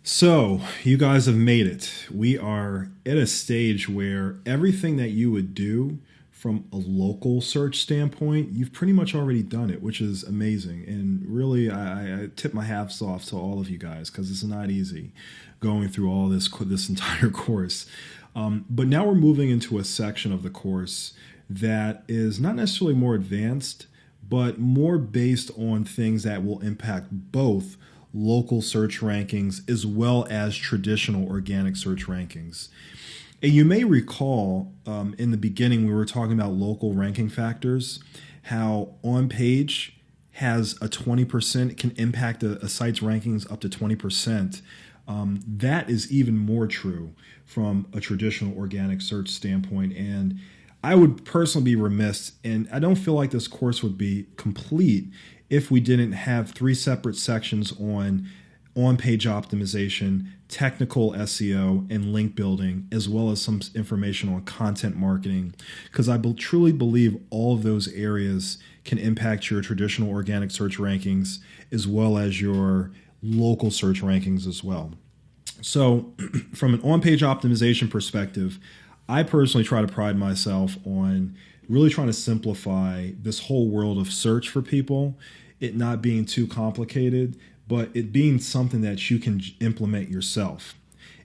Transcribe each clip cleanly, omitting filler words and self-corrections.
So, you guys have made it. We are at a stage where everything that you would do from a local search standpoint, you've pretty much already done it, which is amazing. And really, I tip my hats off to all of you guys because it's not easy going through all this entire course. But now we're moving into a section of the course that is not necessarily more advanced, but more based on things that will impact both local search rankings as well as traditional organic search rankings. And you may recall in the beginning we were talking about local ranking factors, how on page has a 20% can impact a site's rankings up to 20%. That is even more true from a traditional organic search standpoint. And I would personally be remiss, and I don't feel like this course would be complete if we didn't have three separate sections on-page optimization, technical SEO, and link building, as well as some information on content marketing, because I truly believe all of those areas can impact your traditional organic search rankings as well as your local search rankings as well. So from an on-page optimization perspective, I personally try to pride myself on really trying to simplify this whole world of search for people, it not being too complicated, but it being something that you can implement yourself.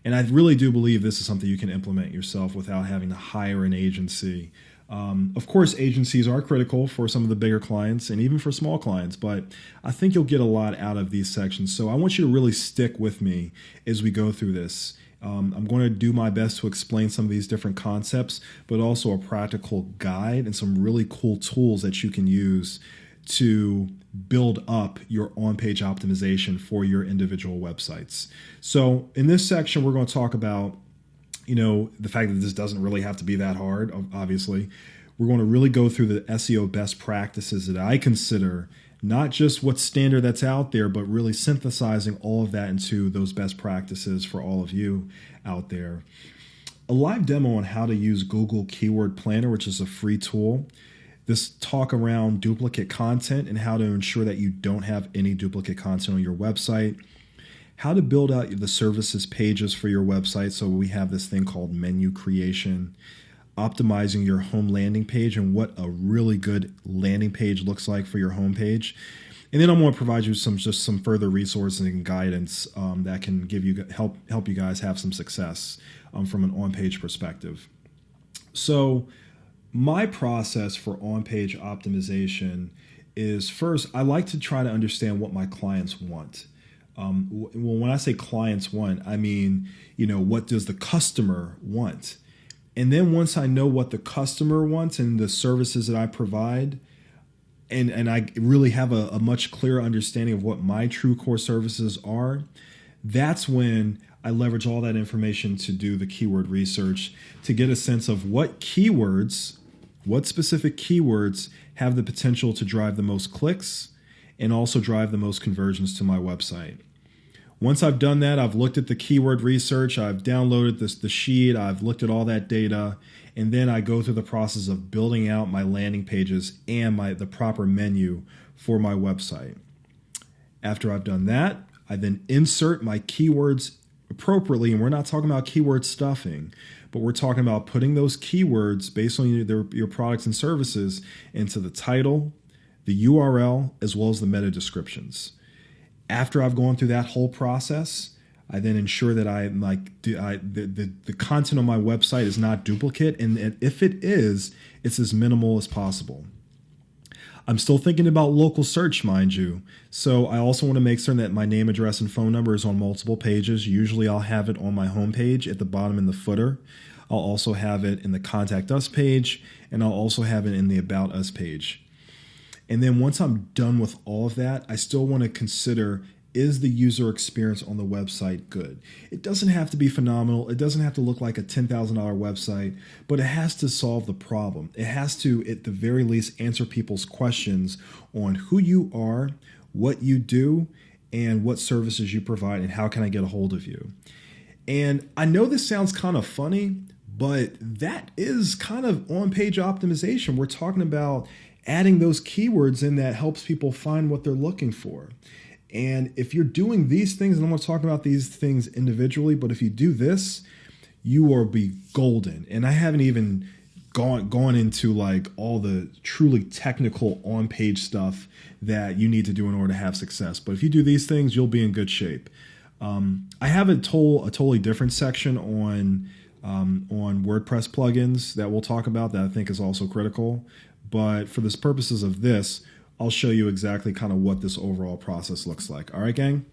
And I really do believe this is something you can implement yourself without having to hire an agency. Of course, agencies are critical for some of the bigger clients and even for small clients, but I think you'll get a lot out of these sections. So I want you to really stick with me as we go through this. I'm going to do my best to explain some of these different concepts, but also a practical guide and some really cool tools that you can use to build up your on-page optimization for your individual websites. So in this section, we're going to talk about, the fact that this doesn't really have to be that hard, obviously. We're going to really go through the SEO best practices that I consider, not just what's standard that's out there, but really synthesizing all of that into those best practices for all of you out there. A live demo on how to use Google Keyword Planner, which is a free tool. This talk around duplicate content and how to ensure that you don't have any duplicate content on your website. How to build out the services pages for your website. So we have this thing called menu creation. Optimizing your home landing page and what a really good landing page looks like for your home page. And then I'm going to provide you some further resources and guidance that can give you help you guys have some success from an on-page perspective. So my process for on-page optimization is, first, I like to try to understand what my clients want. When I say clients want, I mean, what does the customer want? And then once I know what the customer wants and the services that I provide, and I really have a much clearer understanding of what my true core services are, that's when I leverage all that information to do the keyword research to get a sense of what specific keywords have the potential to drive the most clicks and also drive the most conversions to my website. Once I've done that, I've looked at the keyword research, I've downloaded the sheet, I've looked at all that data, and then I go through the process of building out my landing pages and the proper menu for my website. After I've done that, I then insert my keywords appropriately, and we're not talking about keyword stuffing, but we're talking about putting those keywords based on your products and services into the title, the URL, as well as the meta descriptions. After I've gone through that whole process, I then ensure that the content on my website is not duplicate, and if it is, it's as minimal as possible. I'm still thinking about local search, mind you. So I also want to make certain that my name, address, and phone number is on multiple pages. Usually I'll have it on my homepage at the bottom in the footer. I'll also have it in the Contact Us page, and I'll also have it in the About Us page. And then once I'm done with all of that, I still want to consider, is the user experience on the website good? It doesn't have to be phenomenal. It doesn't have to look like a $10,000 website, but it has to solve the problem. It has to, at the very least, answer people's questions on who you are, what you do, and what services you provide, and how can I get a hold of you. And I know this sounds kind of funny, but that is kind of on-page optimization. We're talking about adding those keywords in that helps people find what they're looking for. And if you're doing these things, and I'm going to talk about these things individually, but if you do this, you will be golden. And I haven't even gone into like all the truly technical on-page stuff that you need to do in order to have success. But if you do these things, you'll be in good shape. I have a totally different section on WordPress plugins that we'll talk about that I think is also critical. But for the purposes of this, I'll show you exactly kind of what this overall process looks like. All right, gang?